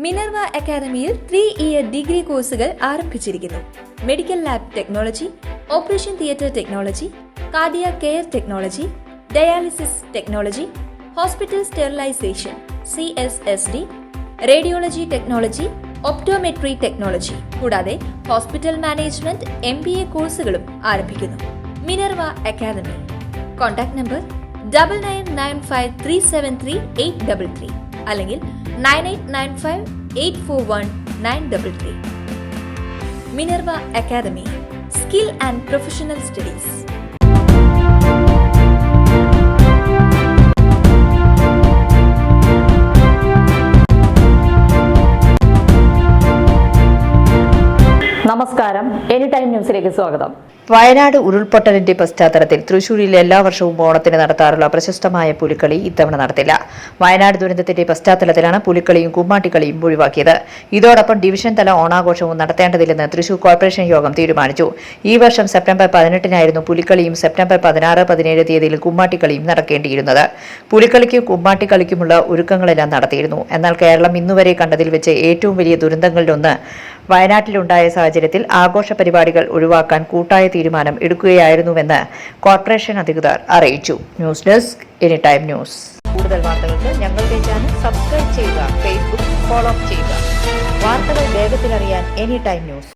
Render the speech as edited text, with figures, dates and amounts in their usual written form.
Minerva അക്കാദമിയിൽ 3-year degree കോഴ്സുകൾ ആരംഭിച്ചിരിക്കുന്നു. Medical lab technology, operation theatre technology, cardiac care technology, dialysis technology, hospital sterilisation CSSD, radiology technology, optometry technology കൂടാതെ hospital management MBA കോഴ്സുകളും ആരംഭിക്കുന്നു. Minerva academy. Contact number 9995373833 അല്ലെങ്കിൽ 9895841933. Minerva academy, skill and professional studies. നമസ്കാരം, any time ന്യൂസിലേക്ക് സ്വാഗതം. വയനാട് ഉരുൾപൊട്ടലിന്റെ പശ്ചാത്തലത്തിൽ തൃശൂരിൽ എല്ലാ വർഷവും ഓണത്തിന് നടത്താറുള്ള പ്രശസ്തമായ പുലിക്കളി ഇത്തവണ നടത്തില്ല. വയനാട് ദുരന്തത്തിന്റെ പശ്ചാത്തലത്തിലാണ് പുലിക്കളിയും കുമ്മാട്ടിക്കളിയും ഒഴിവാക്കിയത്. ഇതോടൊപ്പം ഡിവിഷൻ തല ഓണാഘോഷവും നടത്തേണ്ടതില്ലെന്ന് തൃശൂർ കോർപ്പറേഷൻ യോഗം തീരുമാനിച്ചു. ഈ വർഷം സെപ്റ്റംബർ 18-നായിരുന്നു പുലിക്കളിയും സെപ്റ്റംബർ 16-17 തീയതിയിൽ കുമ്മാട്ടിക്കളിയും നടക്കേണ്ടിയിരുന്നത്. പുലിക്കളിക്കും കുമ്മാട്ടിക്കളിക്കുമുള്ള ഒരുക്കങ്ങളെല്ലാം നടത്തിയിരുന്നു. എന്നാൽ കേരളം ഇന്നുവരെ കണ്ടതിൽ വെച്ച് ഏറ്റവും വലിയ ദുരന്തങ്ങളിലൊന്ന് വയനാട്ടിലുണ്ടായ സാഹചര്യത്തിൽ ആഘോഷ പരിപാടികൾ ഒഴിവാക്കാൻ കൂട്ടായ തീരുമാനം എടുക്കുകയായിരുന്നുവെന്ന് കോർപ്പറേഷൻ അധികൃതർ അറിയിച്ചു. News desk, any time news. കൂടുതൽ വാർത്തകൾക്ക് ഞങ്ങളുടെ ചാനൽ സബ്സ്ക്രൈബ് ചെയ്യുക, ഫേസ്ബുക്ക് ഫോളോ ചെയ്യുക. വാർത്തകൾ വേഗത്തിലറിയാൻ എനി ടൈം ന്യൂസ്.